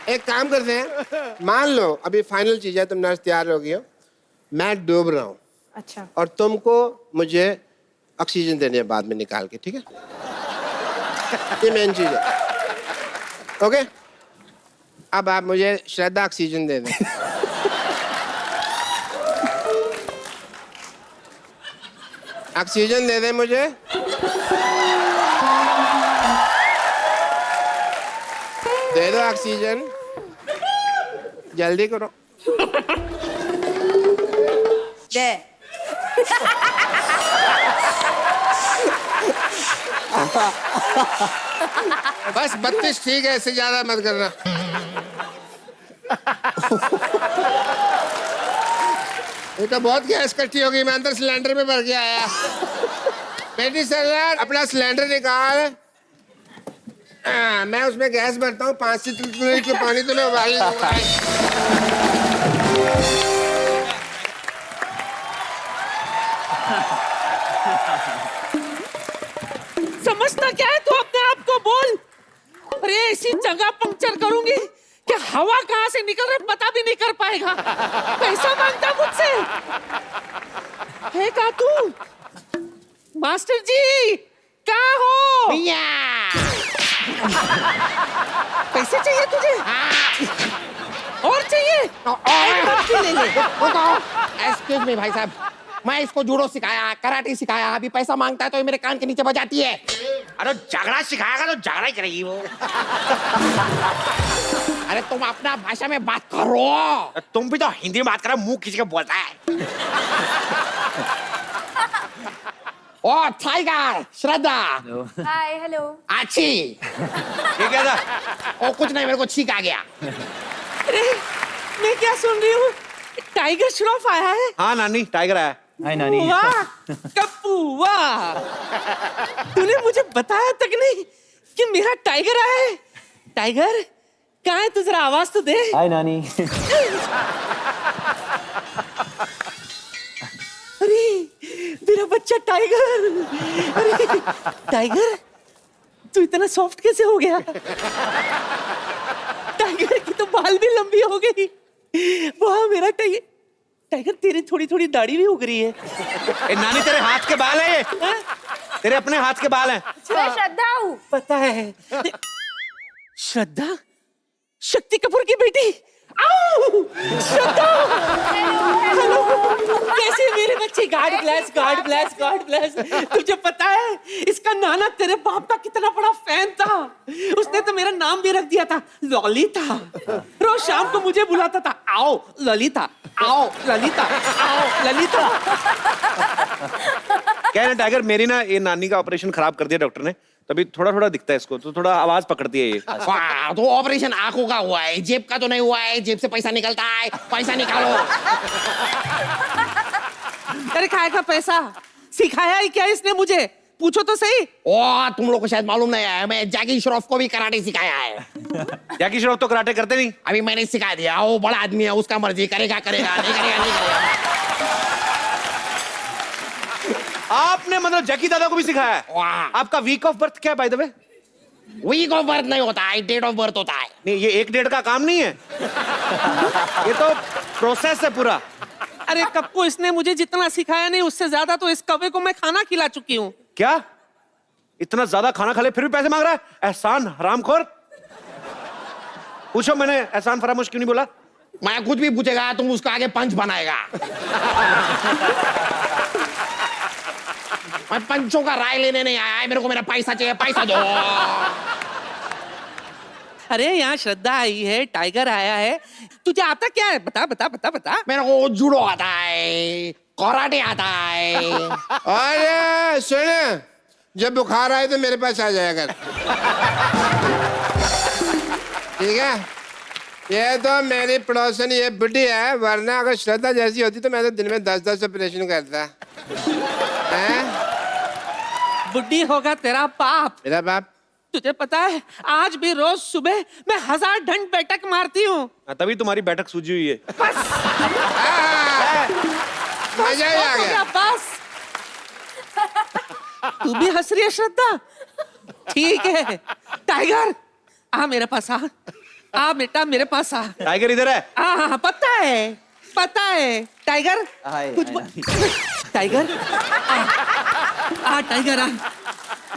एक काम करते हैं, मान लो अभी फाइनल चीज है, तुम नर्स तैयार हो गई हो, मैं डूब रहा हूँ। अच्छा। और तुमको मुझे ऑक्सीजन देनी है बाद में निकाल के, ठीक है? ये मेन चीज है। ओके, अब आप मुझे श्रद्धा ऑक्सीजन दे दें। ऑक्सीजन दे दें मुझे। दे दो ऑक्सीजन, जल्दी करो। दे। बस 32 ठीक है, इससे ज्यादा मत करना। ये तो बहुत गैस इकट्ठी होगी, मैं अंदर सिलेंडर में भर के आया। बेटी सर अपना सिलेंडर निकाल। मैं उसमें गैस भरता हूँ, 5 से 3 मिनट के पानी तो मैं उबाल लूंगा। समझता क्या है तू अपने आप को? बोल। अरे ऐसी जगह पंक्चर करूंगी कि हवा कहां से निकल रही पता भी नहीं कर पाएगा। पैसा मांगता मुझसे है का तू? मास्टर जी कहाँ हो? पैसे चाहिए तुझे? और चाहिए? एक्सक्यूज मी भाई साहब, मैं इसको जूडो सिखाया, कराटे सिखाया, अभी पैसा मांगता है तो ये मेरे कान के नीचे बजाती है। अरे झगड़ा सिखाएगा तो झगड़ा ही करेगी वो। अरे तुम अपना भाषा में बात करो। तुम भी तो हिंदी में बात करो, मुंह खींच के बोलता है। ओ टाइगर, श्रद्धा। हाय, हेलो। अच्छी। ये क्या था? ओ कुछ नहीं, मेरे को छींक आ गया। अरे मैं क्या सुन रही हूँ? टाइगर श्रॉफ आया है? हाँ नानी, टाइगर आया। हाय नानी। वाह कप्पू वाह, तूने मुझे बताया तक नहीं कि मेरा टाइगर आया है। टाइगर कहाँ है तू? जरा आवाज तो दे। हाय नानी। अरे मेरा बच्चा टाइगर। अरे टाइगर तू इतना सॉफ्ट कैसे हो गया? टाइगर की तो बाल भी लंबी हो गई। वाह मेरा टाइगर। टाइगर तेरी थोड़ी थोड़ी दाढ़ी भी उग रही है। ए, नानी तेरे हाथ के बाल है ये? तेरे अपने हाथ के बाल हैं। मैं श्रद्धा हूँ। पता है। श्रद्धा? शक्ति कपूर की बेटी? आओ! श्रद्धा! हेलो! कैसे मेरे बच्चे? God bless, God bless, God bless. तुझे पता है इसका नाना तेरे बाप का कितना बड़ा फैन था। उसने तो मेरा नाम भी रख दिया था ललिता। रोज शाम को मुझे बुलाता था, आओ ललिता, आओ ललिता, आओ ललिता। क्या है ना टाइगर, मेरी ना ये नानी का ऑपरेशन खराब कर दिया डॉक्टर ने, तभी थोड़ा थोड़ा दिखता है इसको, तो थोड़ा आवाज पकड़ती है ये। वाह, तो ऑपरेशन आंखों का हुआ है, जेब का तो नहीं हुआ है। जेब से पैसा निकलता है, पैसा निकालो। अरे खाए का पैसा सिखाया ही क्या इसने मुझे? पूछो तो सही। ओ तुम लोग को शायद मालूम नहीं है, मैं जैकी श्रॉफ को भी कराटे सिखाया है। जैकी श्रॉफ तो कराटे करते नहीं। अभी मैंने सिखा दिया, वो बड़ा आदमी है, उसका मर्जी, करेगा करेगा, नहीं करेगा नहीं करेगा। आपने मतलब जैकी दादा को भी सिखाया है? वाह। आपका वीक ऑफ बर्थ क्या है by the way? Week of birth नहीं होता है, डेट ऑफ बर्थ होता है। नहीं, ये 1-1.5 का काम नहीं है। ये तो प्रोसेस है पूरा। अरे कप्पू इसने मुझे जितना सिखाया नहीं उससे ज्यादा तो इस कौवे को मैं खाना खिला चुकी हूँ। क्या? इतना ज्यादा खाना खा ले फिर भी पैसे मांग रहा है? एहसान हरामखोर। पूछो मैंने एहसान फरामोश क्यों नहीं बोला? मैं कुछ भी पूछेगा तुम उसका आगे पंच बनाएगा। मैं पंचों का राय लेने नहीं आया है, मेरे को मेरा पैसा चाहिए, पैसा दो। अरे यहाँ श्रद्धा आई है, टाइगर आया है, तुझे आता क्या है? बता बता बता बता। मेरे को जूडो आता है, कराटे आता है। अरे सुन, जब बुखार आए तो मेरे पास आ जाया कर, ठीक है? ये तो मेरी पड़ोसन ये बुढ़ी है, वरना अगर श्रद्धा जैसी होती तो मैं तो दिन में 10-10 ऑपरेशन करता है। बुड्ढी होगा तेरा बाप। मेरा बाप? तुझे पता है आज भी रोज सुबह मैं 1000 ढंड बैठक मारती हूँ। तभी तुम्हारी बैठक सूझी हुई है। मजा ही आ गया। बस तू भी हंस रही है श्रद्धा? ठीक है टाइगर आ मेरे पास आ। आ बेटा मेरे पास आ। टाइगर इधर है। हाँ पता है टाइगर। कुछ टाइगर आ टाइगर आ,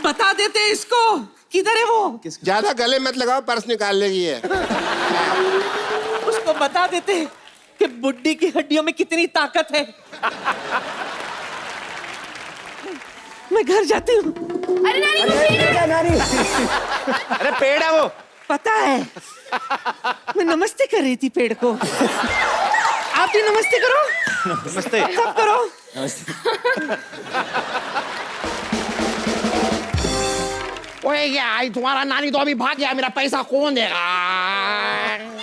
बता देते इसको किधर है वो। ज्यादा गले मत लगाओ, पर्स निकाल लेगी है। उसको बता देते कि बुड्ढी की हड्डियों में कितनी ताकत है। मैं घर जाती हूँ। अरे नानी वो पेड़ है। अरे पेड़ है वो। पता है, मैं नमस्ते कर रही थी पेड़ को। आप भी नमस्ते करो। नमस्ते। सब करो। ओए क्या तुम्हारा नानी तो अभी भाग गया, मेरा पैसा कौन देगा?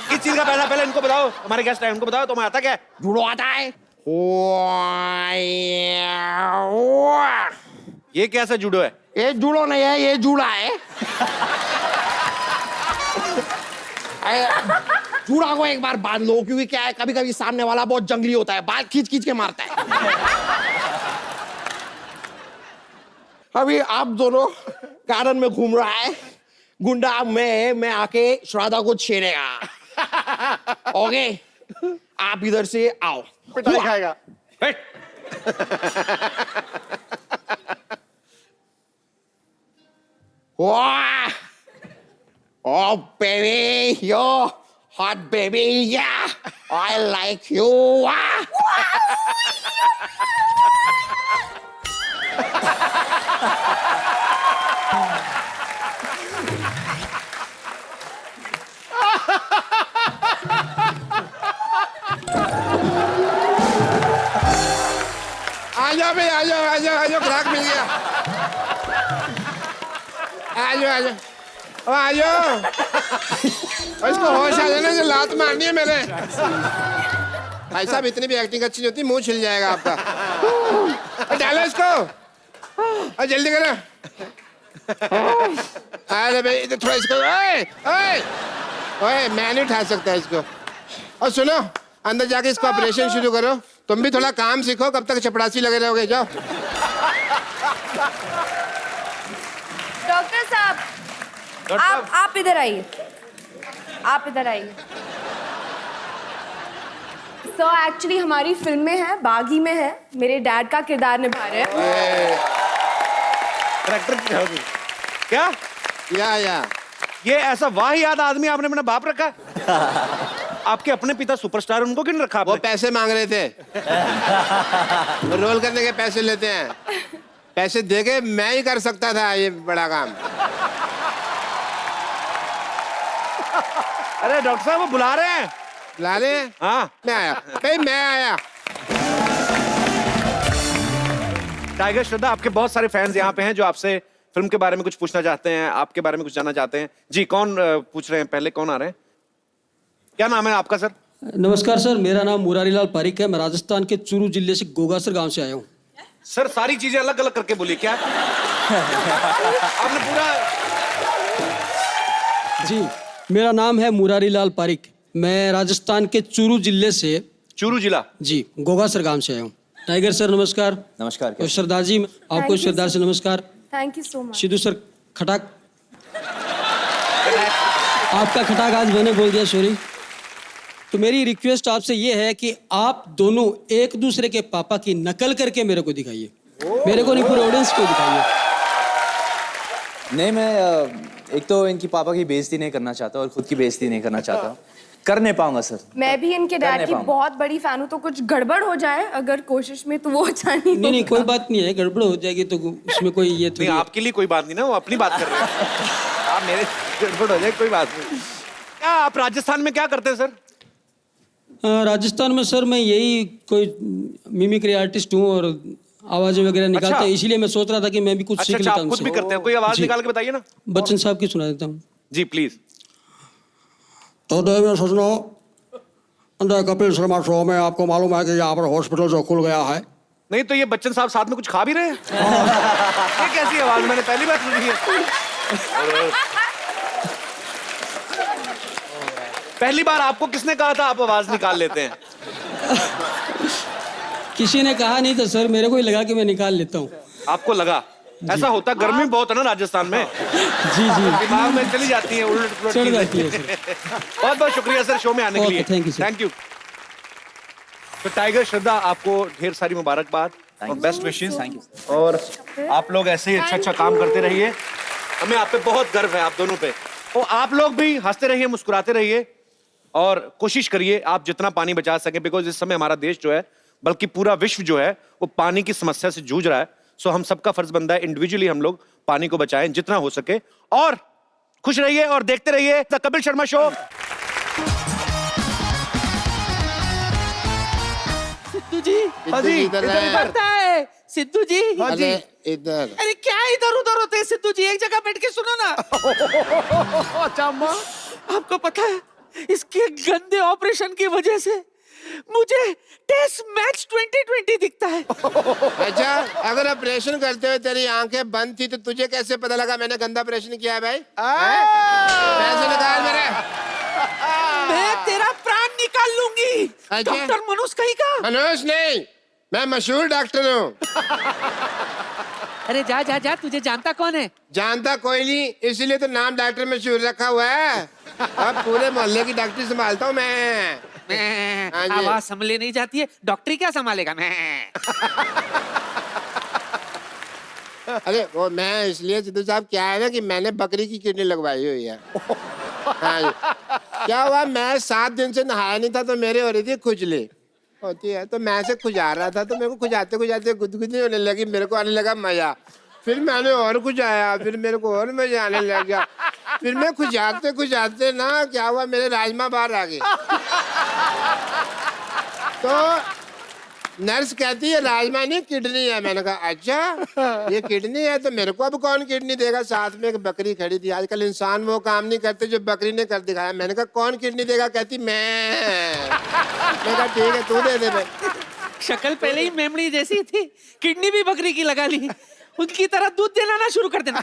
किस चीज का पैसा पहले इनको बताओ, हमारे गेस्ट है उनको बताओ। तुम्हें आता क्या है? जूडो आता है? ये कैसा जूडो है? ये जूडो नहीं है, ये जूड़ा है। जूड़ा को एक बार बांध लो, क्योंकि क्या है कभी कभी सामने वाला बहुत जंगली होता है, बाल खींच खींच के मारता है। अभी आप दोनों गार्डन में घूम रहा है, गुंडा मैं आके श्राद्धा को छेड़ेगा। ओके, आप इधर से आओ। पिटाई खाएगा। बैठ। Wow! Oh, baby, you're hot, baby. Yeah, I like you. आ जाओ भाई, आ जाओ, ग्राहक मिल गया। आ जाओ। और इसको होश आ जाना, लात मारनी है मैंने। भाई साहब इतनी भी एक्टिंग अच्छी नहीं होती, मुंह छिल जाएगा आपका। डालो इसको, और जल्दी करो। अरे भाई इधर थोड़ा इसको, ओए मैं नहीं उठा सकता इसको। और सुनो, अंदर जाके इसको ऑपरेशन शुरू करो। तुम भी थोड़ा काम सीखो, कब तक चपड़ासी लगे रहोगे। जाओ। डॉक्टर साहब, आप इधर आइए। आप इधर आइए। सो एक्चुअली हमारी फिल्म में है, बागी में है, मेरे डैड का किरदार निभा रहे हैं। करेक्टर क्या? या ये ऐसा वाहियात आदमी आपने अपना बाप रखा? आपके अपने पिता सुपरस्टार, उनको क्यों नहीं रखा आपने? वो पैसे मांग रहे थे। रोल करने के पैसे लेते हैं। पैसे देके मैं ही कर सकता था ये बड़ा काम। अरे डॉक्टर साहब वो बुला रहे हैं। बुला रहे हैं? हाँ मैं आया भाई, मैं आया। टाइगर श्रद्धा, आपके बहुत सारे फैंस यहाँ पे हैं जो आपसे फिल्म के बारे में कुछ पूछना चाहते हैं, आपके बारे में कुछ जानना चाहते हैं। जी, कौन पूछ रहे हैं? पहले कौन आ रहे हैं? क्या नाम है आपका सर? नमस्कार सर, मेरा नाम मुरारीलाल पारिक है। मैं राजस्थान के चूरू जिले से गोगासर गांव से आया हूँ। सर सारी चीजें अलग अलग करके बोलिए। क्या आपने पूरा? जी, मेरा नाम है मुरारीलाल पारिक। मैं राजस्थान के चूरू जिले से, चूरू जिला? जी, गोगासर गांव से आया हूँ। टाइगर सर नमस्कार। नमस्कार। और सरदार जी आपको you, सरदार से नमस्कार। Thank you so much. Sidhu sir खटाक, आपका खटाक आज मैंने बोल दिया, सॉरी। तो मेरी रिक्वेस्ट आपसे ये है कि आप दोनों एक दूसरे के पापा की नकल करके मेरे को दिखाइए। मेरे को नहीं, पूरे ऑडियंस को दिखाइए। नहीं, मैं एक तो इनकी पापा की बेइज्जती नहीं करना चाहता और खुद की बेइज्जती नहीं करना चाहता। कर नहीं पाऊंगा सर। मैं भी इनके डैड की बहुत बड़ी फैन हूँ, तो कुछ गड़बड़ हो जाए अगर कोशिश में तो वो अच्छा नहीं। नहीं, कोई बात नहीं है, गड़बड़ हो जाएगी तो उसमें कोई ये तो नहीं, आपके लिए कोई बात नहीं ना, वो अपनी बात कर रहे हैं। आप मेरे गड़बड़ हो जाए कोई बात नहीं। क्या आप राजस्थान में क्या करते हैं सर? राजस्थान में सर मैं यही कोई मिमिक्री आर्टिस्ट हूँ और आवाजें वगैरह निकालता है, इसीलिए मैं सोच रहा था कि मैं भी कुछ सीख लेता हूँ। खुद भी करते हैं? कोई आवाज निकाल के बताइए ना। बच्चन साहब की सुना देता हूँ। जी प्लीज। तो देवियों सजनों, द कपिल शर्मा शो में आपको मालूम है कि यहाँ पर हॉस्पिटल जो खुल गया है। नहीं तो ये बच्चन साहब साथ में कुछ खा भी रहे हैं? ये कैसी आवाज, मैंने पहली बार सुनी है। पहली बार आपको किसने कहा था आप आवाज निकाल लेते हैं? किसी ने कहा नहीं था सर, मेरे को ही लगा कि मैं निकाल लेता हूँ। आपको लगा? ऐसा होता, गर्मी बहुत है ना राजस्थान में, जी जी दिमाग में चली जाती है उलट पुलट चढ़ चीजें। जाती है सर। बहुत बहुत शुक्रिया सर शो में आने के Okay, लिए। thank you, sir. Thank you. तो टाइगर श्रद्धा, आपको ढेर सारी मुबारकबाद और बेस्ट विशेस। Thank you. और आप लोग ऐसे ही अच्छा काम करते रहिए, हमें आप पे बहुत गर्व है, आप दोनों पे। और आप लोग भी हंसते रहिए, मुस्कुराते रहिए और कोशिश करिए आप जितना पानी बचा सके, बिकॉज इस समय हमारा देश जो है, बल्कि पूरा विश्व जो है, वो पानी की समस्या से जूझ रहा है। सो हम सबका फर्ज बनता है इंडिविजुअली हम लोग पानी को बचाएं जितना हो सके। और खुश रहिए और देखते रहिए द कपिल शर्मा शो। सिद्धू जी, हाँ जी, इधर इधर है। पता है सिद्धू जी? हाँ जी। अरे इधर अरे क्या इधर उधर होते हैं सिद्धू जी, एक जगह बैठ के सुनो ना। अच्छा अम्मा, आपको पता है इसके गंदे ऑपरेशन की वजह से मुझे टेस्ट मैच 2020 दिखता है। अच्छा, अगर ऑपरेशन करते हुए तेरी आंखें बंद थी तो तुझे कैसे पता लगा मैंने गंदा ऑपरेशन किया है भाई? पैसे निकाल मेरे। मैं तेरा प्राण निकाल लूंगी। अच्छा। डॉक्टर मनोज कहीं का? मनोज नहीं, मैं मशहूर डॉक्टर हूँ। अरे जा जा जा, तुझे जानता कौन है? जानता कोई नहीं, इसलिए तो नाम डॉक्टर मशहूर रखा हुआ है। अब पूरे मोहल्ले की डॉक्टरी संभालता हूँ मैं। मैं हाँ जी। आवाज संभले नहीं जाती है, डॉक्टरी क्या संभालेगा? मैं अरे वो मैं इसलिए सिद्धू साहब, क्या है ना कि मैंने बकरी की किडनी लगवाई हुई है। हाँ जी। क्या हुआ, मैं 7 दिन से नहाया नहीं था तो मेरे हो रही थी खुजली होती है, तो मैं से खुजा रहा था, तो मेरे को खुजाते खुजाते गुदगुदी होने लगी, मेरे को आने लगा मजा। फिर मैंने और खुजाया, फिर मेरे को और मजा आने लग गया। फिर मैं खुजाते खुजाते ना क्या हुआ, मेरे राजमा बाहर आ गए। तो नर्स कहती है राजमा नहीं किडनी है। मैंने कहा अच्छा ये किडनी है, तो मेरे को अब कौन किडनी देगा? साथ में एक बकरी खड़ी थी। आजकल इंसान वो काम नहीं करते जो बकरी ने कर दिखाया। मैंने कहा कौन किडनी देगा? कहती मैं कहा ठीक है तू दे दे भाई। शक्ल पहले ही मेमड़ी जैसी थी, किडनी भी बकरी की लगा ली। उनकी तरह दूध देना ना शुरू कर देना।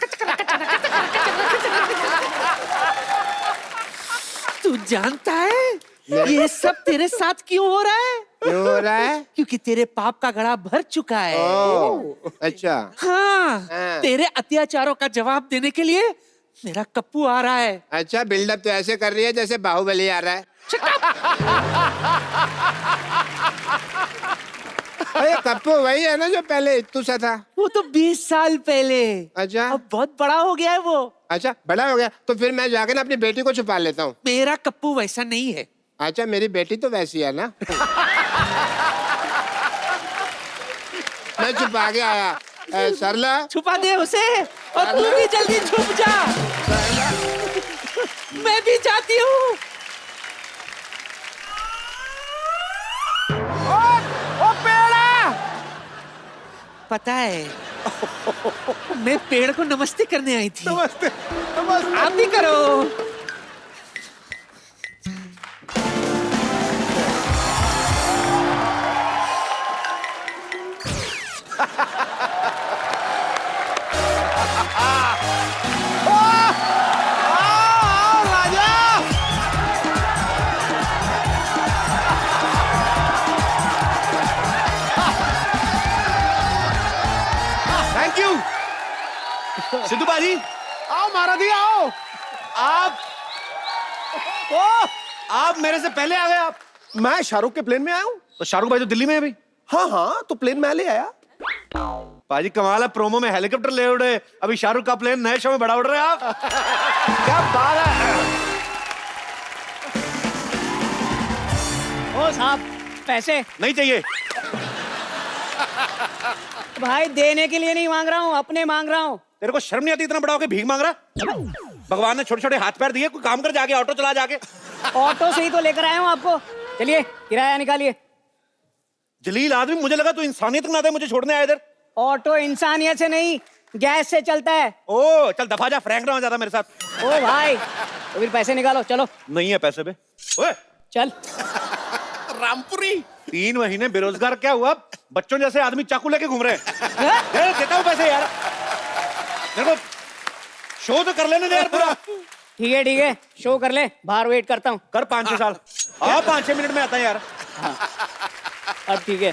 तू जानता है ये सब तेरे साथ क्यों हो रहा है? क्यों हो रहा है? क्योंकि तेरे पाप का घड़ा भर चुका है। ओह अच्छा। हाँ, हाँ। तेरे अत्याचारों का जवाब देने के लिए मेरा कप्पू आ रहा है। अच्छा, बिल्डअप तो ऐसे कर रही है जैसे बाहुबली आ रहा है। अरे कप्पू वही है ना जो पहले इत्तू सा था? वो तो 20 साल पहले। अच्छा। अब बहुत बड़ा हो गया है वो। अच्छा बड़ा हो गया तो फिर मैं जाके ना अपनी बेटी को छुपा लेता हूँ। मेरा कप्पू वैसा नहीं है। अच्छा, मेरी बेटी तो वैसी है ना। मैं छुपा के आया। सरला छुपा दे उसे और तू भी जल्दी छुप जा। मैं भी जाती हूँ। पता है मैं पेड़ को नमस्ते करने आई थी। नमस्ते नमस्ते। आप भी करो। थैंक यू सिद्धू बाजी, आओ महाराजी आओ। आप मेरे से पहले आ गए। आप मैं शाहरुख के प्लेन में आया हूँ। तो शाहरुख भाई तो दिल्ली में है अभी। हाँ हाँ, तो प्लेन मैं ले आया। बाजी कमाल है, प्रोमो में हेलीकॉप्टर ले उड़े, अभी शाहरुख का प्लेन नए शो में बड़ा उड़ रहे हैं आप। क्या बात है। ओ साहब पैसे। नहीं चाहिए। भाई देने के लिए नहीं मांग रहा हूँ, अपने मांग रहा हूँ। तेरे को शर्म नहीं आती इतना बड़ा होके भीख मांग रहा? भगवान ने छोटे छोटे हाथ पैर दिए, कोई काम कर जाके, ऑटो चला जाके। ऑटो से ही तो लेकर आया हूँ आपको। चलिए किराया निकालिए। जलील आदमी, मुझे लगा तू इंसानियत के नाते मुझे छोड़ने आया इधर। ऑटो इंसानियत से नहीं गैस से चलता है। ओ चल दफा जा, फ्रैंक ना हो ज्यादा मेरे साथ। ओ भाई तो फिर पैसे निकालो, चलो। नहीं है पैसे पे। ओए चल। रामपुरी 3 महीने बेरोजगार क्या हुआ? बच्चों जैसे आदमी चाकू लेके घूम रहे हैं। देता हूँ पैसे यार, मेरे को शो तो कर लेने दे यार पूरा। ठीक है शो कर ले, बाहर वेट करता हूँ। कर 5-6 साल। हाँ 5-6 मिनट में आता है यार। अब ठीक है।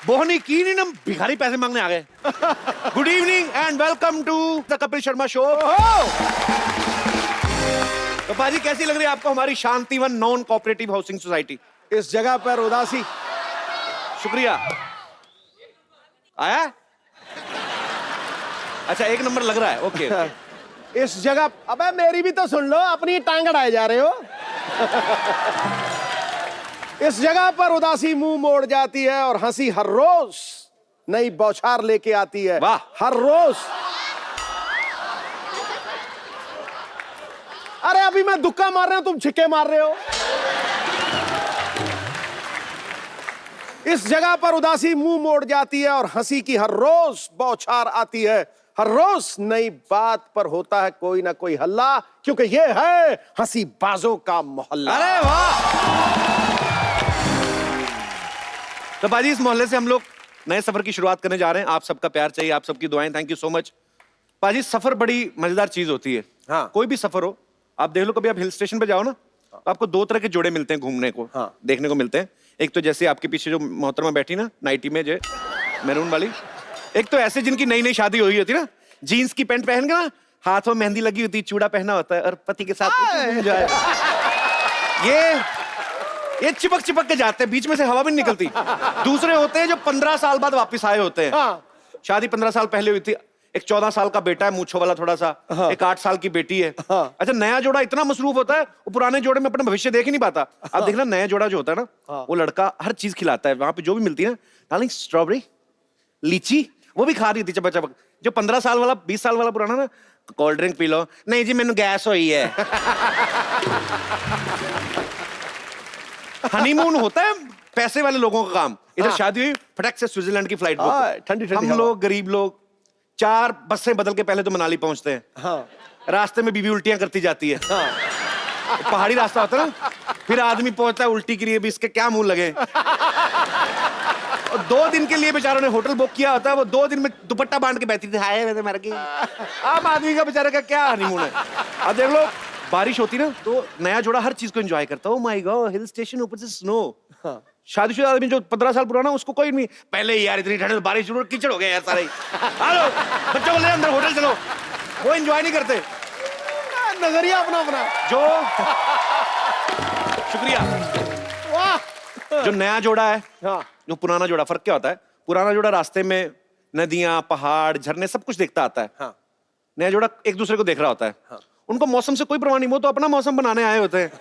बोहनी की नहीं ना, भिखारी पैसे मांगने आ गए। Good evening and welcome to the Kapil Sharma show. तो बाजी कैसी लग रही है आपको हमारी Shantivan non cooperative housing society? इस जगह पर उदासी। शुक्रिया। आया? अच्छा, एक नंबर लग रहा है। Okay, okay. इस जगह, अबे मेरी भी तो सुन लो, अपनी टांग अड़ाए जा रहे हो। इस जगह पर उदासी मुंह मोड़ जाती है और हंसी हर रोज नई बौछार लेके आती है। वाह। हर रोज। अरे अभी मैं दुक्का मार रहा हूं, तुम छिक्के मार रहे हो। इस जगह पर उदासी मुंह मोड़ जाती है और हंसी की हर रोज बौछार आती है। हर रोज नई बात पर होता है कोई ना कोई हल्ला, क्योंकि ये है हंसी बाजों का मोहल्ला। अरे वाह। तो बाजी इस मोहल्ले से हम लोग नए सफर की शुरुआत करने जा रहे हैं। आप सबका प्यार चाहिए, आप सबकी दुआएं। Thank you so much. बाजी सफर बड़ी मजेदार चीज होती है। हाँ। कोई भी सफर हो, आप देख लो, कभी आप हिल स्टेशन पे जाओ ना, आपको दो तरह के जोड़े मिलते हैं घूमने को। हाँ। देखने को मिलते हैं। एक तो जैसे आपके पीछे जो मोहतरमा बैठी ना नाइटी में, जो मैरून वाली। एक तो ऐसे जिनकी नई नई शादी हुई होती ना, जीन्स की पैंट पहन के ना, हाथ में मेहंदी लगी होती, चूड़ा पहना होता है और पति के साथ जाए। ये चिपक चिपक के जाते हैं, बीच में से हवा भी नहीं निकलती। दूसरे होते हैं जो 15 साल बाद वापस आए होते हैं। हाँ। शादी 15 साल पहले हुई थी, एक 14 साल का बेटा है मूंछों वाला थोड़ा सा। हाँ। एक 8 साल की बेटी है। हाँ। अच्छा, नया जोड़ा इतना मसरूफ होता है, वो पुराने जोड़े में अपना भविष्य देख ही नहीं पाता। आप देखना, नया जोड़ा जो होता है ना, वो लड़का हर चीज खिलाता है, वहां पे जो भी मिलती है ना, डार्लिंग स्ट्रॉबेरी, लीची, वो भी खा रही थी चपक चपक। जो 15 साल वाला, 20 साल वाला पुराना ना, कोल्ड ड्रिंक पी लो, नहीं जी मैंने गैस हुई है। हनीमून होता है पैसे वाले लोगों का काम। इधर शादी हुई, फटक से स्विट्जरलैंड की फ्लाइट बुक। ठंडी ठंडी हम लोग गरीब लोग 4 बसें बदल के पहले तो मनाली पहुंचते हैं। हाँ। रास्ते में बीवी उल्टियां करती जाती है। पहाड़ी रास्ता होता है ना, फिर आदमी पहुंचता है उल्टी के लिए भी, इसके क्या मुंह लगे। और 2 दिन के लिए बेचारों ने होटल बुक किया होता है, वो 2 दिन में दुपट्टा बांध के बैठी थी, हाय मैं मर गई। आम आदमी का बेचारे का क्या हनीमून है। अब देख लो, बारिश होती ना तो नया जोड़ा हर चीज को एंजॉय करता है। Oh my God, hill station, ऊपर से स्नो। शादीशुदा आदमी जो 15 साल पुराना, उसको कोई नहीं, पहले यार इतनी ठंड, बारिश शुरू, कीचड़ हो गया यार सारे। हेलो बच्चों को ले अंदर होटल चलो, वो एंजॉय नहीं करते। नजरिया अपना अपना। जो शुक्रिया। वाह। जो नया जोड़ा है, हाँ। जो पुराना जोड़ा, फर्क क्या होता है? पुराना जोड़ा रास्ते में नदियां, पहाड़, झरने सब कुछ देखता आता है। हाँ। नया जोड़ा एक दूसरे को देख रहा होता है। हाँ। उनको मौसम से कोई परवाह नहीं, वो तो अपना मौसम बनाने आए होते हैं।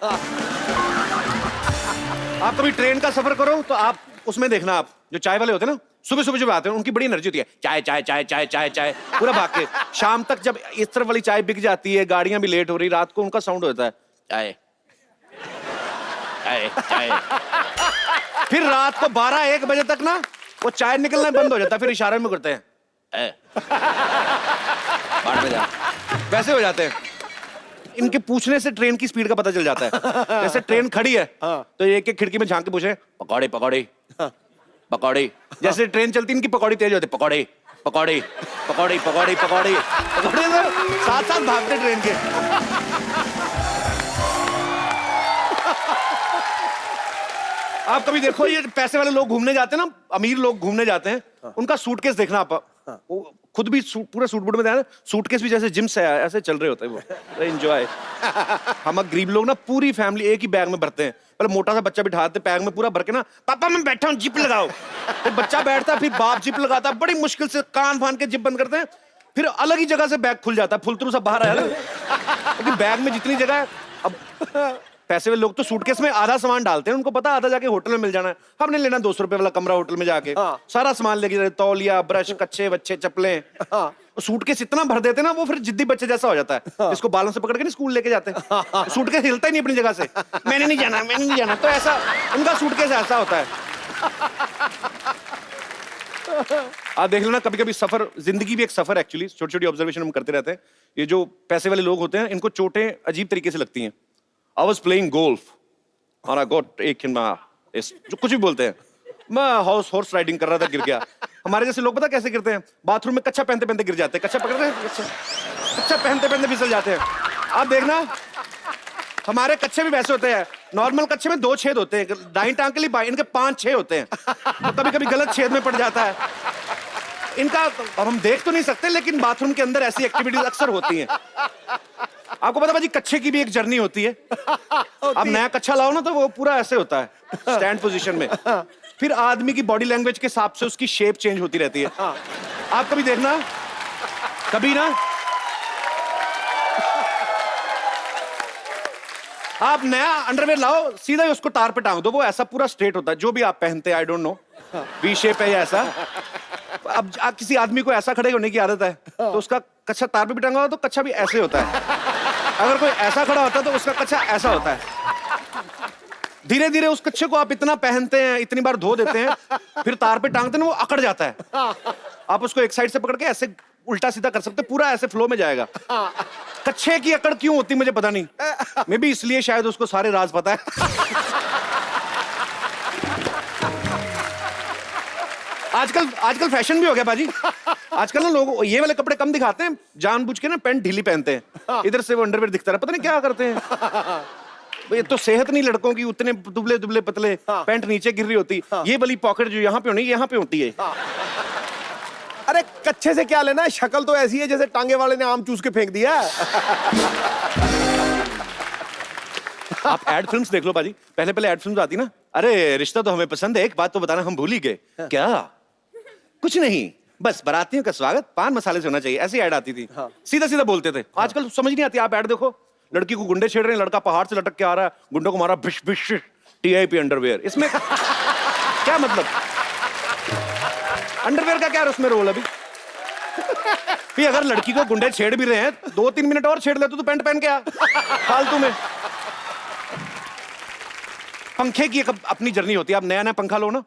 आप कभी ट्रेन का सफर करो तो आप उसमें देखना, आप जो चाय वाले होते हैं ना, सुबह सुबह जब आते हैं, उनकी बड़ी एनर्जी होती है, चाय चाय चाय चाय चाय चाय, पूरा भाग के। शाम तक जब इस तरफ वाली चाय बिक जाती है, गाड़ियां भी लेट हो रही, रात को उनका साउंड होता है, चाय चाय चाय। फिर रात को 12-1 बजे तक ना वो चाय निकलना बंद हो जाता है, फिर इशारे में करते हैं, बाढ़ में जा। वैसे हो जाते हैं। इनके पूछने से ट्रेन की स्पीड का पता चल जाता है। जैसे ट्रेन खड़ी है तो एक एक खिड़की में झांक के पूछे, पकौड़े पकौड़े पकौड़े। जैसे ट्रेन चलती इनकी पकौड़ी तेज होती, पकौड़े पकौड़े पकौड़े पकौड़े पकौड़े पकौड़े। साथ साथ भागते ट्रेन के। आप कभी देखो, ये पैसे वाले लोग घूमने जाते हैं ना, अमीर लोग घूमने जाते हैं, उनका सूटकेस देखना आप। वो खुद भी पूरा सूट बूट में ना, सूटकेस भी जैसे जिम से आया ऐसे चल रहे होते हैं वो। एंजॉय। हम गरीब लोग ना पूरी फैमिली एक ही बैग में भरते हैं। पहले मोटा सा बच्चा बिठाते बैग में पूरा भर के ना, पापा मैं बैठा हूँ जिप लगाओ। फिर बच्चा बैठता, फिर बाप जिप लगाता, बड़ी मुश्किल से कान फान के जिप बंद करते हैं, फिर अलग ही जगह से बैग खुल जाता है, फुल थ्रू सब बाहर आया ना, क्योंकि बैग में जितनी जगह है। अब पैसे वाले लोग तो सूटकेस में आधा सामान डालते हैं, उनको पता आधा जाके होटल में मिल जाना है। हमने लेना 200 रुपए वाला कमरा होटल में जाके। सारा सामान लेके जाते, तौलिया, ब्रश, कच्चे बच्चे, चप्पलें। सूटकेस इतना भर देते ना, वो फिर जिद्दी बच्चे जैसा हो जाता है, जिसको बालों से पकड़ के नहीं स्कूल लेके जाते। सूटकेस हिलता ही नहीं अपनी जगह से, मैंने नहीं जाना, मैंने नहीं जाना। तो ऐसा उनका सूटकेस ऐसा होता है। आप देख लो ना, कभी कभी सफर, जिंदगी भी एक सफर एक्चुअली। छोटी छोटी ऑब्जर्वेशन हम करते रहते हैं। ये जो पैसे वाले लोग होते हैं, इनको चोटें अजीब तरीके से लगती हैं। I was playing golf and I got ache in my जो कुछ भी बोलते हैं, मैं हॉर्स राइडिंग कर रहा था, गिर गया। हमारे जैसे लोग पता कैसे गिरते हैं? बाथरूम में कच्चा पहनते पहनते गिर जाते हैं, कच्चा पकड़ते हैं, कच्चा पहनते पहनते फिसल जाते हैं। आप देखना, हमारे कच्चे भी वैसे होते हैं। नॉर्मल कच्चे में 2 छेद होते हैं, दाईं टांग के लिए बाईं, इनके 5-6 होते हैं। तो कभी कभी गलत छेद में पड़ जाता है इनका। अब हम देख तो नहीं सकते, लेकिन बाथरूम के अंदर ऐसी एक्टिविटीज अक्सर होती हैं। आपको पता भाजी, कच्चे की भी एक जर्नी होती है। अब नया कच्चा लाओ ना तो वो पूरा ऐसे होता है, स्टैंड पोजीशन में। फिर आदमी की बॉडी लैंग्वेज के हिसाब से उसकी शेप चेंज होती रहती है। आप कभी देखना, कभी ना आप नया अंडरवेयर लाओ, सीधा ही उसको तार पे टांग दो, वो ऐसा पूरा स्ट्रेट होता है। जो भी आप पहनते हैं, I don't know, V shape है या ऐसा। अब किसी आदमी को ऐसा खड़े होने की आदत है, तो उसका कच्चा तार पे भी टांगा हो तो कच्चा भी ऐसे होता है। अगर कोई ऐसा खड़ा होता है तो उसका कच्चा ऐसा होता है। धीरे धीरे उस कच्चे को आप इतना पहनते हैं, इतनी बार धो देते हैं, फिर तार पे टांगते हैं, वो अकड़ जाता है। आप उसको एक साइड से पकड़ के ऐसे उल्टा सीधा कर सकते, पूरा ऐसे फ्लो में जाएगा। कच्चे की अकड़ क्यों होती मुझे पता नहीं, मे भी इसलिए शायद उसको सारे राज पता है। आजकल फैशन भी हो गया बाजी। आजकल ना लोग ये वाले कपड़े कम दिखाते हैं, जानबूझ के ना पैंट ढीली पहनते हैं, इधर से वो अंडरवेयर दिखता है, पता नहीं क्या करते हैं। ये तो सेहत नहीं लड़कों की, उतने दुबले दुबले पतले, पैंट नीचे गिर रही होती, ये वाली पॉकेट जो यहाँ पे होनी यहाँ पे होती है। अरे कच्चे से क्या लेना, शक्ल तो ऐसी है जैसे टांगे वाले ने आम चूस के फेंक दिया। आप एड फिल्म्स देख लो बाजी, पहले एड फिल्म्स आती ना, अरे रिश्ता तो हमें पसंद है, एक बात तो बताना हम भूल ही गए। क्या? कुछ नहीं, बस बारातियों का स्वागत पान मसाले से होना चाहिए, ऐसी ऐड आती थी। सीधा सीधा बोलते थे। आजकल समझ नहीं आती। आप ऐड देखो, लड़की को गुंडे छेड़ रहे हैं, लड़का पहाड़ से लटक के आ रहा है, गुंडों को मारा बिश बिश, टीआईपी अंडरवेयर। इसमें क्या मतलब? अंडरवेयर का क्या उसमें रोल अभी? भी अगर लड़की को गुंडे छेड़ भी रहे हैं, 2-3 मिनट और छेड़ ले तो पैंट पहन के आ फालतू में। पंखे की एक अपनी जर्नी होती है। आप नया नया पंखा लो ना,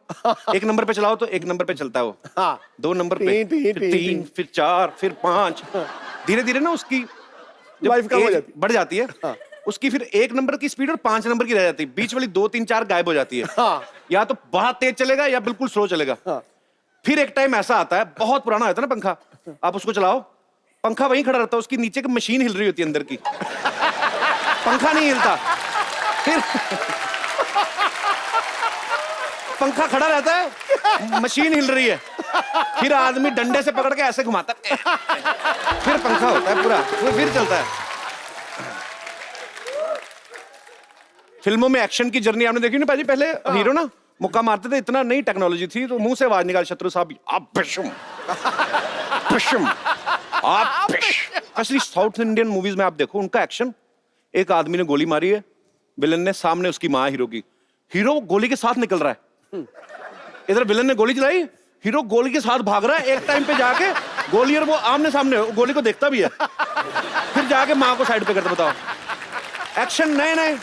1 नंबर पे चलाओ तो 1 नंबर पे चलता है वो, 2 नंबर पे, फिर 3, फिर 4, फिर 5। धीरे धीरे ना उसकी लाइफ कम हो जाती, बढ़ जाती है। उसकी फिर 1 नंबर की स्पीड और 5 नंबर की रह जाती है, बीच वाली 2, 3, 4 गायब हो जाती है। या तो बहुत तेज चलेगा या बिल्कुल स्लो चलेगा। फिर एक टाइम ऐसा आता है, बहुत पुराना होता है ना पंखा, आप उसको चलाओ, पंखा वहीं खड़ा रहता है, उसकी नीचे की मशीन हिल रही होती है अंदर की, पंखा नहीं हिलता। फिर पंखा खड़ा रहता है, मशीन हिल रही है, फिर आदमी डंडे से पकड़ के ऐसे घुमाता है, फिर पंखा होता है पूरा, फिर चलता है। फिल्मों में एक्शन की जर्नी आपने देखी ना पाजी, पहले हीरो ना मुक्का मारते थे, इतना नई टेक्नोलॉजी थी, तो मुंह से आवाज निकाल, शत्रु साहब आप भिशुम, भिशुम, आप असली साउथ इंडियन मूवीज में आप देखो उनका एक्शन, एक आदमी ने गोली मारी है, विलन ने, सामने उसकी मां हीरो की, हीरो गोली के साथ निकल रहा है, इधर विलन ने गोली चलाई, हीरो गोली के साथ भाग रहा है, एक टाइम पे जाके गोली और वो आमने सामने, गोली को देखता भी है, फिर जाके मां को साइड पे करता। बताओ, एक्शन नए नए।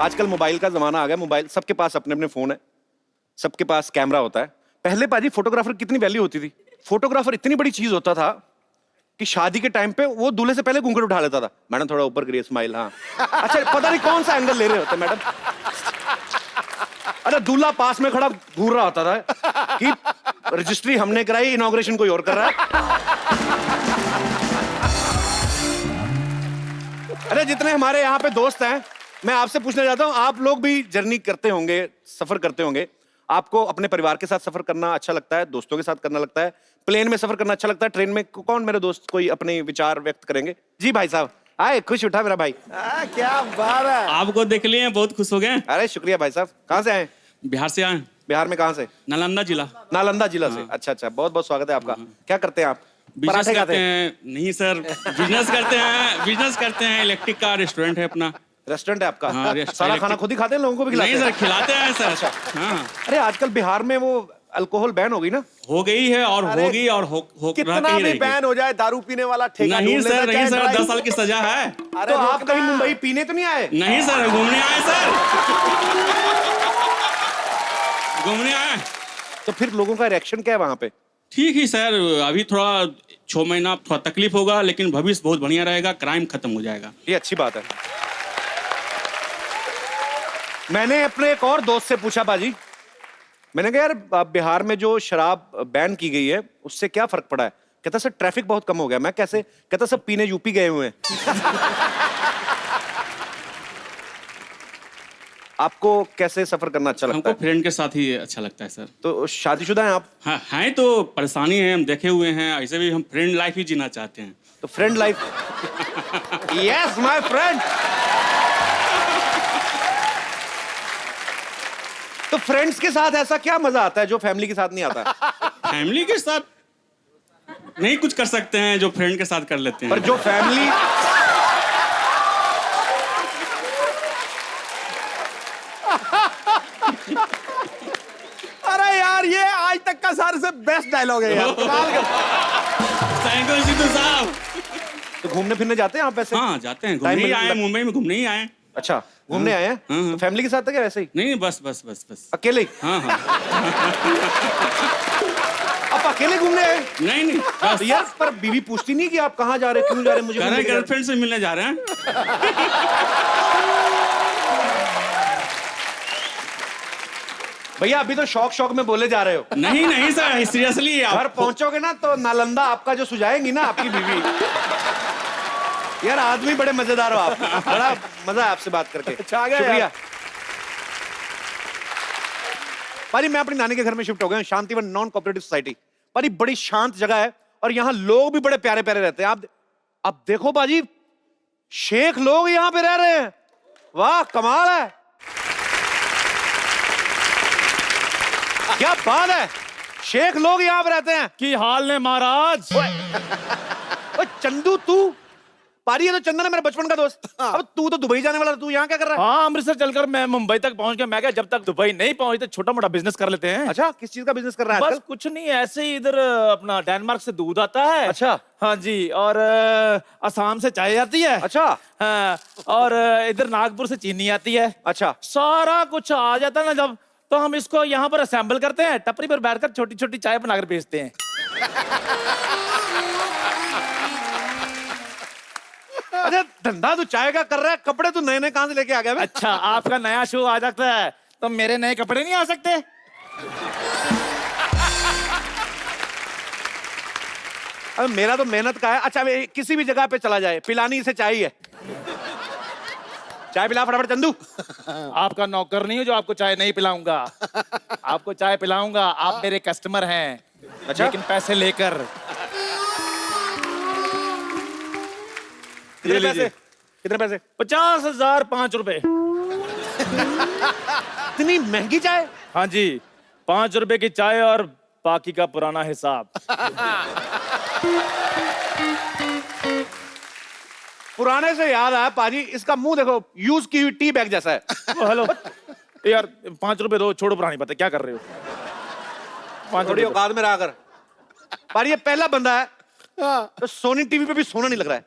आजकल मोबाइल का जमाना आ गया, मोबाइल सबके पास अपने अपने फोन है, सबके पास कैमरा होता है। पहले पाजी फोटोग्राफर कितनी वैल्यू होती थी, फोटोग्राफर इतनी बड़ी चीज होता था कि शादी के टाइम पे वो दूल्हे से पहले घूंघट उठा लेता था, मैडम थोड़ा ऊपर करिए, स्माइल, हाँ अच्छा, पता नहीं कौन सा एंगल ले रहे होते मैडम। अरे दूल्हा पास में खड़ा घूर रहा होता था कि रजिस्ट्री हमने कराई, इनॉग्रेशन कोई और कर रहा है। अरे जितने हमारे यहाँ पे दोस्त हैं, मैं आपसे पूछना चाहता हूँ, आप लोग भी जर्नी करते होंगे, सफर करते होंगे, आपको अपने परिवार के साथ सफर करना अच्छा लगता है, दोस्तों के साथ करना लगता है, प्लेन में सफर करना अच्छा लगता है, ट्रेन में? कौन मेरे दोस्त कोई अपने विचार व्यक्त करेंगे? जी भाई साहब, आए, खुश उठा मेरा भाई। क्या बात है, आपको देख लिए, बहुत खुश हो गए। अरे शुक्रिया भाई साहब, कहाँ से आए? बिहार से आए। बिहार में कहाँ से? नालंदा जिला। नालंदा जिला से, अच्छा अच्छा, बहुत बहुत स्वागत है आपका। क्या करते हैं आप? बिजनेस करते हैं? नहीं सर, बिजनेस करते हैं, बिजनेस करते हैं, इलेक्ट्रिक का रेस्टोरेंट है अपना। रेस्टोरेंट है आपका? हाँ, सारा खाना खुद ही खाते हैं, लोगों को भी खिलाते हैं? नहीं सर, खिलाते हैं सर। हाँ। अरे आजकल बिहार में वो अल्कोहल बैन हो गई ना? हो गई है और होगी और हो कितना भी बैन हो जाए, दारू पीने वाला ठेका नहीं सर, नहीं सर, 10 साल की सजा है। तो आप कहीं मुंबई पीने तो नहीं आए? नहीं सर, घूमने आए सर, घूमने आए। तो फिर लोगों का रिएक्शन क्या है वहां पे? ठीक ही सर, अभी थोड़ा 6 महीना थोड़ा तकलीफ होगा, लेकिन भविष्य बहुत बढ़िया रहेगा, क्राइम खत्म हो जाएगा। ये अच्छी बात है। मैंने अपने एक और दोस्त से पूछा बाजी, मैंने कहा यार बिहार में जो शराब बैन की गई है उससे क्या फर्क पड़ा है? कहता सर ट्रैफिक बहुत कम हो गया। मैं कैसे? कहता सब पीने यूपी गए हुए हैं। आपको कैसे सफर करना अच्छा लगता हमको है? फ्रेंड के साथ ही अच्छा लगता है सर। तो शादीशुदा हैं आप? हाँ हैं, तो परेशानी है, हम देखे हुए हैं, ऐसे भी हम फ्रेंड लाइफ ही जीना चाहते हैं। तो friend life. Yes my friend. तो फ्रेंड्स के साथ ऐसा क्या मजा आता है जो फैमिली के साथ नहीं आता? फैमिली के साथ नहीं कुछ कर सकते हैं जो फ्रेंड के साथ कर लेते हैं। पर जो फैमिली अरे यार ये आज तक का सारे से बेस्ट डायलॉग है यार। कमाल का। थैंक यू सिद्धू साहब। तो घूमने फिरने जाते हैं आप वैसे? हाँ जाते हैं, Time घूमने ही मिल- आए हैं, मुंबई में घूमने ही आए हैं। अच्छा घूमने आए हैं? हाँ। तो फैमिली के साथ है क्या वैसे ही? नहीं बस बस बस बस अकेले ही? हाँ हाँ। आप अकेले घूमने आए? नहीं नहीं बस यार पर बीवी पूछती नहीं कि आप कहाँ जा रहे हैं, क्यों जा रहे हैं, मुझे कह रहे घूमने हैं के लिए? गर्लफ्रेंड से मिलने जा रहे हैं। भैया अभी तो शौक में बोले जा रहे हो। नहीं नहीं सर, सीरियसली घर पहुंचोगे ना तो नालंदा आपका जो सुझाएंगी ना आपकी बीवी। यार आदमी बड़े मजेदार हो आप, बड़ा मजा है आपसे बात करके। अच्छा, आ गया शुक्रिया। यार। पारी मैं अपनी नानी के घर में शिफ्ट हो गया हूं, शांतिवन नॉन कोऑपरेटिव सोसाइटी। पारी बड़ी शांत जगह है और यहाँ लोग भी बड़े प्यारे प्यारे रहते हैं। आप देखो बाजी, शेख लोग यहाँ पे रह रहे हैं। वाह कमाल है, क्या बात है, शेख लोग यहाँ पे रहते हैं। की हाल ने महाराज। ओए चंदू तू? पारी है तो चंदन है मेरा बचपन का दोस्त। अब तू तो दुबई जाने वाला था, तू यहाँ क्या कर रहा है? हाँ अमृतसर चलकर मैं मुंबई तक पहुंच गया। मैं क्या जब तक दुबई नहीं पहुंच तो छोटा मोटा बिजनेस कर लेते हैं। अच्छा किस चीज का बिजनेस कर रहा है बस आजकल? कुछ नहीं, ऐसे ही इधर अपना डेनमार्क से दूध आता है। अच्छा। हाँ जी, और असम से चाय आती है। अच्छा। हाँ, और इधर नागपुर से चीनी आती है। अच्छा सारा कुछ आ जाता है ना जब, तो हम इसको यहाँ पर असेंबल करते हैं, टपरी पर बैठकर छोटी छोटी चाय बनाकर बेचते हैं। अच्छा धंधा तो चाय का कर रहा है, कपड़े तो नए नए कहां से लेके आ गया बे? अच्छा आपका नया शो आ जाता है तो मेरे नए कपड़े नहीं आ सकते? अब मेरा तो मेहनत का है। अच्छा किसी भी जगह पे चला जाए, पिलानी से चाय है। चाय पिला फटाफट चंदू। आपका नौकर नहीं हो जो आपको चाय नहीं पिलाऊंगा। आपको चाय पिलाऊंगा, आप मेरे कस्टमर हैं। अच्छा? लेकिन पैसे लेकर। कितने ये पैसे? लीजिए। कितने पैसे? 50,005 रुपए। इतनी महंगी चाय? हाँ जी, 5 रुपए की चाय और बाकी का पुराना हिसाब। पुराने से याद आया पाजी, इसका मुंह देखो, यूज की हुई टी बैग जैसा है। हेलो यार 5 रुपए दो, छोड़ो पुरानी बातें, क्या कर रहे हो? 5 थोड़ी रुपए। औकात में रहा कर। पर ये पहला बंदा है तो सोनी टीवी पे भी सोना नहीं लग रहा है।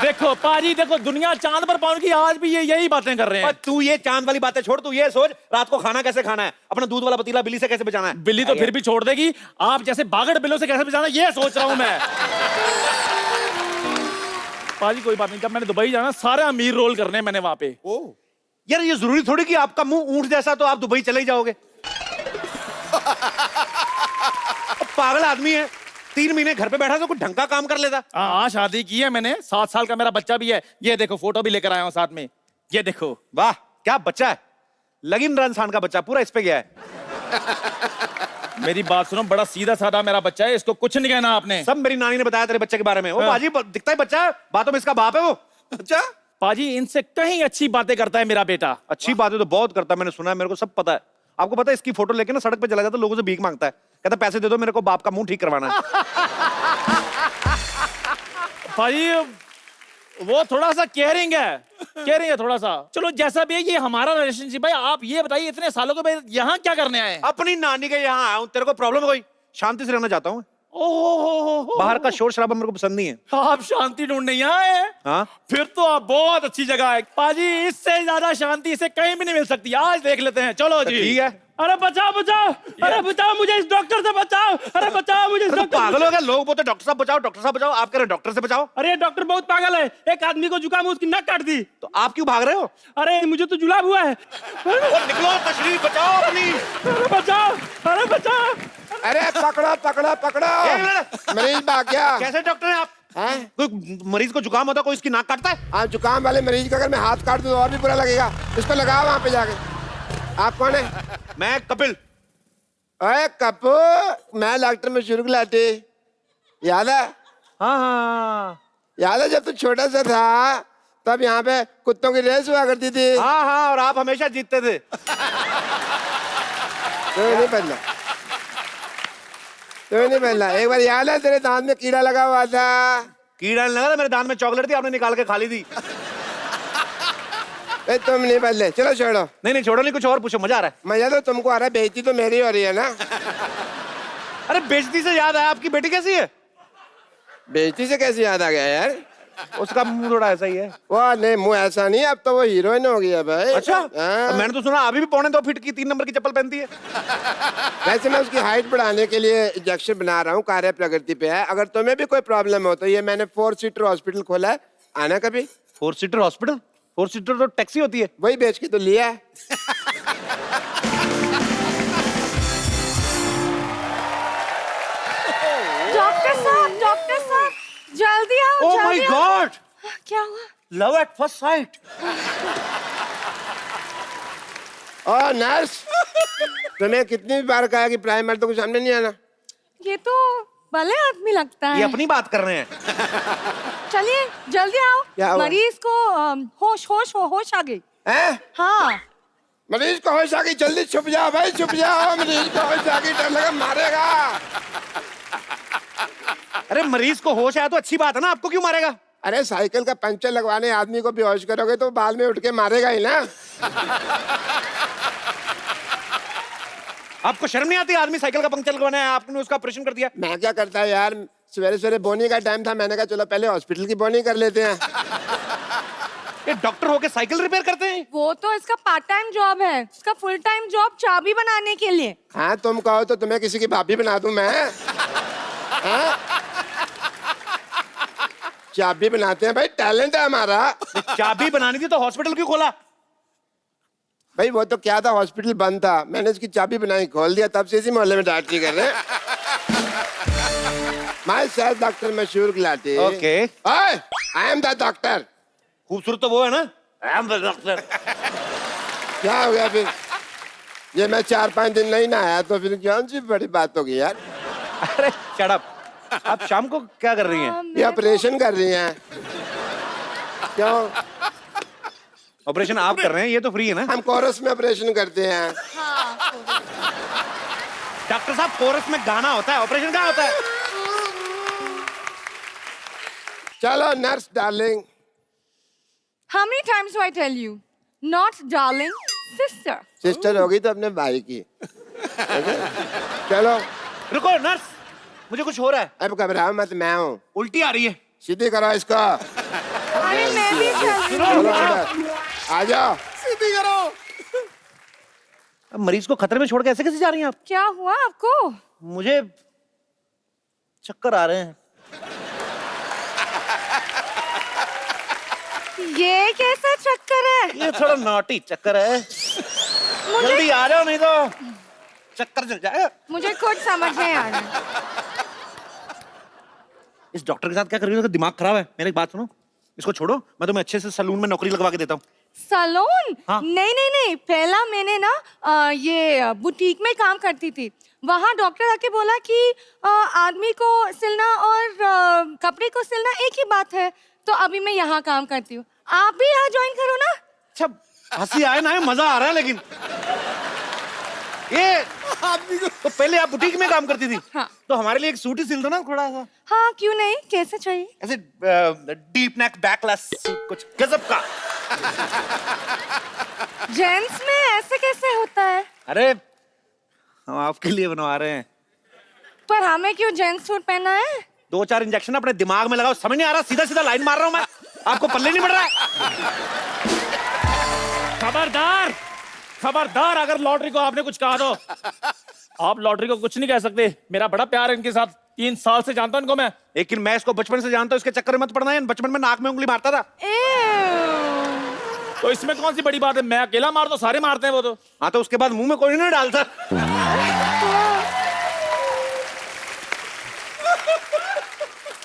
देखो पाजी, देखो दुनिया चांद पर पहुंच गई, आज भी ये यही बातें कर रहे पर हैं। तू ये चांद वाली बातें छोड़, तू ये सोच रात को खाना कैसे खाना है, अपना दूध वाला पतीला बिल्ली से कैसे बचाना है। बिल्ली तो फिर भी छोड़ देगी, आप जैसे बागड़ बिल्लों से कैसे बचाना ये सोच रहा हूं मैं। पाजी कोई बात नहीं, जब मैंने दुबई जाना सारे अमीर रोल करने हैं मैंने वहां पे। यार ये जरूरी थोड़ी कि आपका मुंह ऊंट जैसा तो आप दुबई चले ही जाओगे। पागल आदमी है, 3 महीने घर पे बैठा तो कुछ ढंग का काम कर लेता। हाँ शादी की है मैंने, 7 साल का मेरा बच्चा भी है। ये देखो फोटो भी लेकर आया हूँ साथ में, ये देखो। वाह क्या बच्चा है, लगिन इंसान का बच्चा पूरा इस पे गया है। मेरी बात सुनो, बड़ा सीधा साधा मेरा बच्चा है, इसको कुछ नहीं कहना आपने। सब मेरी नानी ने बताया तेरे बच्चे के बारे में। वो हाँ। बाजी दिखता ही बच्चा है, बातों में इसका बाप है वो। अच्छा पाजी इनसे कहीं अच्छी बातें करता है मेरा बेटा। अच्छी बातें तो बहुत करता है, मैंने सुना है, मेरे को सब पता है। आपको पता है इसकी फोटो लेके ना सड़क पे चला जाता, लोगों से भीख मांगता है, कहता पैसे दे दो मेरे को बाप का मुंह ठीक करवाना है। भाई वो थोड़ा सा केयरिंग है थोड़ा सा। चलो जैसा भी है, ये हमारा रिलेशनशिप। भाई आप ये बताइए, इतने सालों के बाद यहाँ क्या करने आए? अपनी नानी के यहाँ आया हूँ, तेरे को प्रॉब्लम है कोई? शांति से रहना चाहता हूँ। ओहो, बाहर का शोर शराबा मेरे को पसंद नहीं है। आप शांति ढूंढने यहाँ आए हैं? हाँ फिर तो आप बहुत अच्छी जगह है पाजी, इससे ज्यादा शांति इसे कहीं भी नहीं मिल सकती। आज देख लेते हैं, चलो जी। ठीक है। अरे बचाओ बचाओ, अरे बचाओ मुझे इस डॉक्टर से बचाओ, अरे बचाओ मुझे इस तो डॉक्टर। पागल हो गया, लोग बोलते डॉक्टर साहब बचाओ, डॉक्टर साहब बचाओ, आप कह रहे डॉक्टर से बचाओ। अरे डॉक्टर बहुत पागल है, एक आदमी को जुकाम उसकी नक काट दी। तो आप क्यों भाग रहे हो? अरे मुझे तो जुलाब हुआ है। निकलो, तशरीफ बचाओ अपनी। अरे बचाओ, अरे बचाओ। अरे पकड़ो पकड़ो पकड़ो, मरीज भाग गया। कैसे डॉक्टर हैं आप? हैं? कोई मरीज को जुकाम होता है, कोई इसकी नाक काटता है? आप जुकाम वाले मरीज का अगर मैं हाथ काट दूं तो और भी बुरा लगेगा। इसको लगाओ वहां पे जाके। आप कौन है? मैं कपिल। अरे कपू, मैं डॉक्टर मशहूर गुलाटी, याद है? हाँ हाँ याद है जब तू छोटा सा था तब यहाँ पे कुत्तों की रेस हुआ करती थी? हाँ हाँ, और आप हमेशा जीतते थे। तो नहीं बदला, तो नहीं बदला। एक बार याद है तेरे दांत में कीड़ा लगा हुआ था? कीड़ा नहीं लगा था, मेरे दांत में चॉकलेट थी, आपने निकाल के खा ली थी। तुम नहीं बदले, चलो छोड़ो। नहीं छोड़ो नहीं, कुछ और पूछो, मजा आ रहा है। मजा तो तुमको आ रहा है, बेइज्जती तो मेरी हो रही है ना। अरे बेइज्जती से याद आया, आपकी बेटी कैसी है? बेइज्जती से कैसे याद आ गया यार? उसका मुंह थोड़ा ऐसा ही है। वाह नहीं, मुंह ऐसा नहीं, अब तो वो हीरोइन हो गई है भाई। अच्छा, हाँ। मैंने तो सुना अभी भी 2.25 फीट की 3 नंबर की चप्पल पहनती है। वैसे मैं उसकी हाइट बढ़ाने के लिए इंजेक्शन बना रहा हूँ, कार्य प्रगति पे है। अगर तुम्हें भी कोई प्रॉब्लम हो तो ये मैंने 4 सीटर हॉस्पिटल खोला है, आना कभी। 4 सीटर हॉस्पिटल? 4 सीटर तो टैक्सी होती है। वही बेच के तो लिया है। डॉक्टर साहब जल्दी आओ। ओह माय गॉड, क्या हुआ? Love at first sight. Oh nurse, तुम्हें कितनी बार कहा कि प्राइमर तो कुछ सामने नहीं आना? ये तो भले आदमी लगता है। ये अपनी बात कर रहे हैं। चलिए जल्दी क्या आओ, हुआ? मरीज को होश आ गई। हैं? हाँ मरीज को होश आ गई, जल्दी छुप जाओ भाई, छुप जाओ। मरीज को होश आ गई, डर लगा मारेगा। अरे मरीज को होश आया तो अच्छी बात है ना, आपको क्यों मारेगा? अरे साइकिल का पंचर लगवाने आदमी को बेहोश करोगे तो बाद में उठ के मारेगा ही ना। आपको शर्म नहीं आती? आदमी साइकिल का पंक्चर लगवाना है, आपने उसका ऑपरेशन कर दिया। मैं क्या करता है यार, सवेरे सवेरे बोनी का टाइम था, मैंने कहा चलो पहले हॉस्पिटल की बोनी कर लेते हैं। ये डॉक्टर होके साइकिल रिपेयर करते हैं? वो तो इसका पार्ट टाइम जॉब है, इसका फुल टाइम जॉब चाबी बनाने के लिए। हाँ तुम कहो तो तुम्हें किसी की भाभी बना दूं मैं। हाँ? चाबी बनाते हैं भाई, टैलेंट है हमारा। चाबी बनानी थी तो हॉस्पिटल क्यों खोला? भाई वो तो क्या था, हॉस्पिटल बंद था, मैंने इसकी चाबी बनाई, खोल दिया, तब से इसी मोहल्ले में डॉक्टरी कर रहे हैं। माय सेल्फ डॉक्टर मशहूर Gulati. Okay, I am the doctor. खूबसूरत तो वो है ना, आई एम द डॉक्टर। क्या हो गया फिर? ये मैं 4-5 दिन नहीं ना आया तो फिर कौन सी बड़ी बात होगी यार? अरे शट अप, आप शाम को क्या कर रही हैं? ये ऑपरेशन कर रही हैं। क्यों? ऑपरेशन आप कर रहे हैं, ये तो फ्री है ना। हम कोरस में ऑपरेशन करते हैं। डॉक्टर साहब, कोरस में गाना होता है, ऑपरेशन क्या होता है? चलो nurse darling. How many times do I tell you? Not darling, sister. Sister होगी तो अपने भाई की। चलो रुको नर्स, मुझे कुछ हो रहा है। अब घबराओ मत, मैं हूँ। उल्टी आ रही है। सीधी करो इसको। अरे मैं भी चल रही चलो अंदर, आ जाओ। सीधी करो। अब मरीज को खतरे में छोड़ के ऐसे कैसे जा रही हैं आप? क्या हुआ आपको? मुझे चक्कर आ रहे हैं। ये कैसा चक्कर है? ये थोड़ा नॉटी चक्कर है। जल्दी आ जाओ नहीं तो चक्कर चल जाएगा। मुझे कुछ समझ नहीं आ रहा। इस डॉक्टर के साथ क्या कर रही हो? दिमाग खराब है। मेरी बात सुनो, इसको छोड़ो, मैं तुम्हें अच्छे से सलून में नौकरी लगवा के देता हूँ। सलून? हाँ। नहीं, पहला मैंने ना ये बुटीक में काम करती थी। वहाँ डॉक्टर आके बोला कि आदमी को सिलना और कपड़े को सिलना एक ही बात है, तो अभी मैं यहाँ काम करती हूँ। आप भी यहाँ ज्वाइन करो ना। अच्छा, हंसी आए ना, मजा आ रहा है। लेकिन ये तो पहले आप बुटीक में काम करती थी। हाँ। तो हमारे लिए एक सूट ही सिल दो ना थोड़ा सा। हाँ क्यों नहीं, कैसे चाहिए? ऐसे डीप नेक बैकलेस सूट, कुछ गजब का। जेंट्स में ऐसे कैसे होता है? अरे हम आपके लिए बनवा रहे हैं। पर हमें क्यों जेंट्स सूट पहना है? 2-4 इंजेक्शन अपने दिमाग में लगाओ, समझ नहीं आ रहा, सीधा सीधा लाइन मार रहा हूं मैं, आपको पल्ले नहीं पड़ रहा है। खबरदार, खबरदार, अगर लॉटरी को आपने कुछ कहा तो आप लॉटरी को कुछ नहीं कह सकते। मेरा बड़ा प्यार है इनके साथ, 3 साल से जानता हूं इनको मैं। लेकिन मैं इसको बचपन से जानता हूं, इसके चक्कर में मत पड़ना है। बचपन में नाक में उंगली मारता था। तो इसमें कौन सी बड़ी बात है? मैं अकेला मार दो, सारे मारते हैं वो तो। हाँ, तो उसके बाद मुंह में कोई नहीं डालता।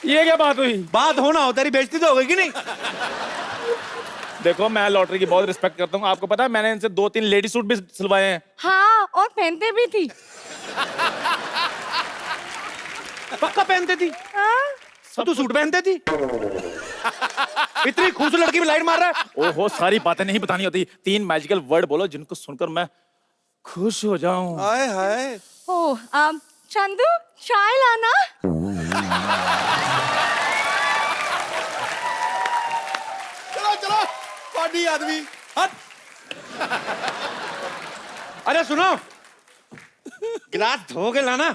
ये क्या बात हुई? बात होना हो, तेरी बेइज्जती तो हो गई कि नहीं? देखो मैं लॉटरी की बहुत रिस्पेक्ट करता हूँ, आपको पता है मैंने इनसे 2-3 लेडी सूट भी सिलवाए हैं। हाँ, और पहनते भी थी। पक्का पहनती थी? हाँ? सब तू सूट पहनती थी? इतनी खूबसूरत लड़की में लाइट मार रहा है? ओहो, सारी बातें नहीं बतानी होती। 3 मैजिकल वर्ड बोलो जिनको सुनकर मैं खुश हो जाऊं। हाय हाय। ओह, चंदू चाय लाना। चलो चलो, पार्टी आदमी हट। अरे सुनो, गिलास धो के लाना।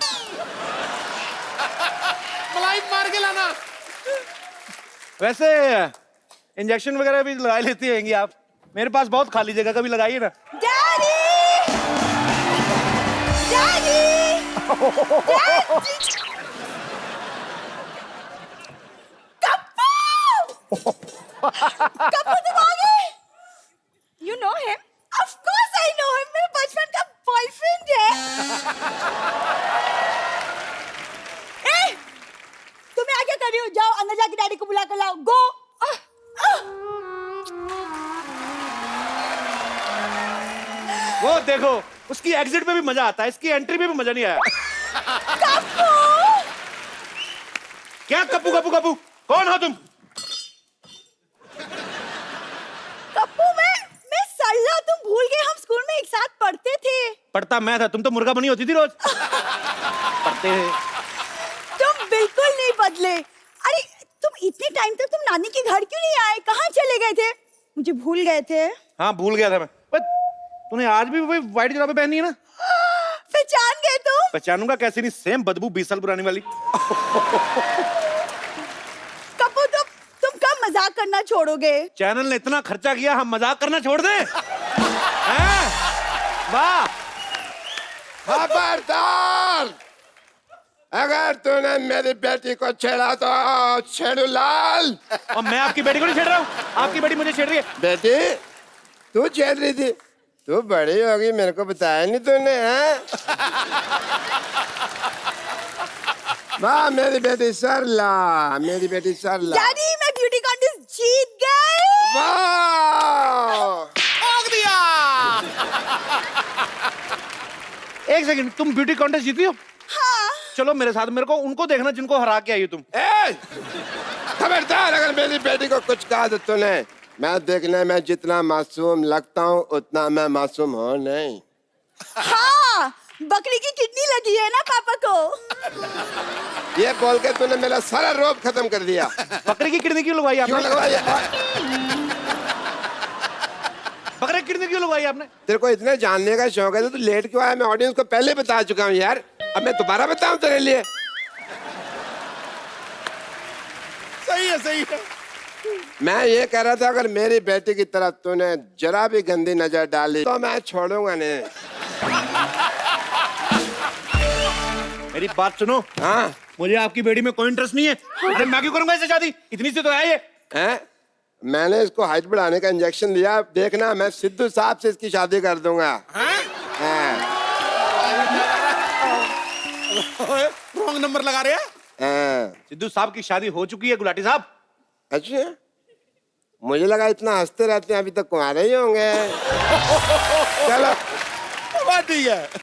मलाई मार के लाना। वैसे इंजेक्शन वगैरह भी लगा लेती हैंगी आप? मेरे पास बहुत खाली जगह, कभी लगाइए ना। डैडी! डैडी! कप्पू! कप्पू तुम आ गए? You know him? Of course I know him. मेरे बचपन का बॉयफ्रेंड है। ए, तुम्हें आगे कर रही हो? जाओ अंदर जाके डैडी को बुला कर लाओ। गो। वो देखो, उसकी एग्जिट में भी मजा आता है, इसकी एंट्री में भी मजा नहीं आया। कप्पू! क्या कप्पू कप्पू कप्पू? कौन हो तुम? कप्पू मैं सल्ला, तुम भूल गए हम स्कूल में एक साथ पढ़ते थे। पढ़ता मैं था, तुम तो मुर्गा बनी होती थी रोज। पढ़ते हैं। तुम बिल्कुल नहीं बदले। अरे तुम इतने टाइम तक तुम नानी के घर क्यों नहीं आए? कहाँ चले गए थे? मुझे भूल गए थे? हाँ भूल गया था मैं। तूने आज भी वही व्हाइट जुराबें पहनी है ना? पहचान गए तुम? पहचानूंगा कैसे नहीं, सेम बदबू 20 साल पुरानी वाली। कप्पू तुम कब मजाक करना छोड़ोगे? चैनल ने इतना खर्चा किया, हम मजाक करना छोड़ दें? हैं? वाह! खबरदार! अगर तूने मेरी बेटी को छेड़ा तो छेड़ू लाल। और मैं आपकी बेटी को नहीं छेड़ रहा हूँ, आपकी बेटी मुझे छेड़ रही है। बेटी, तू छेड़ रही थी? तू बड़ी होगी, मेरे को बताया नहीं तूने, हैं? वाह मेरी बेटी सरला, मेरी बेटी सरला। डैडी मैं ब्यूटी कॉन्टेस्ट जीत गई। वाह! ठोक दिया। एक सेकंड, तुम ब्यूटी कॉन्टेस्ट जीती हो? हाँ। चलो मेरे साथ, मेरे को उनको देखना जिनको हरा के आई हो तुम। खबरदार, अगर मेरी बेटी को कुछ कहा तो तूने। मैं देखने में जितना मासूम लगता हूँ उतना मैं मासूम हूँ नहीं। हाँ, बकरी की किडनी लगी है ना पापा को। ये बोल के तूने मेरा सारा रोब खत्म कर दिया। बकरी की किडनी क्यों लगवाई क्यों आपने? लगवाई? बकरी की किडनी क्यों लगवाई आपने? तेरे को इतने जानने का शौक है तो तू लेट क्यों आया? मैं ऑडियंस को पहले बता चुका हूँ यार, अब मैं दोबारा बताऊं तेरे लिए? सही है सही है। मैं ये कह रहा था, अगर मेरी बेटी की तरफ तूने जरा भी गंदी नजर डाली तो मैं छोड़ूंगा नहीं। मेरी बात सुनो। हाँ? मुझे आपकी बेटी में कोई इंटरेस्ट नहीं है। अरे मैं क्यों करूंगा इससे शादी? इतनी सी तो है ये। हैं? मैंने इसको हाइट बढ़ाने का इंजेक्शन लिया, देखना मैं सिद्धू साहब से इसकी शादी कर दूंगा। रॉन्ग नंबर लगा रहे हैं। सिद्धू साहब की शादी हो चुकी है गुलाटी साहब। अच्छा, मुझे लगा इतना हंसते रहते हैं, अभी तक कुंवारे ही होंगे। चलो बात ठीक है।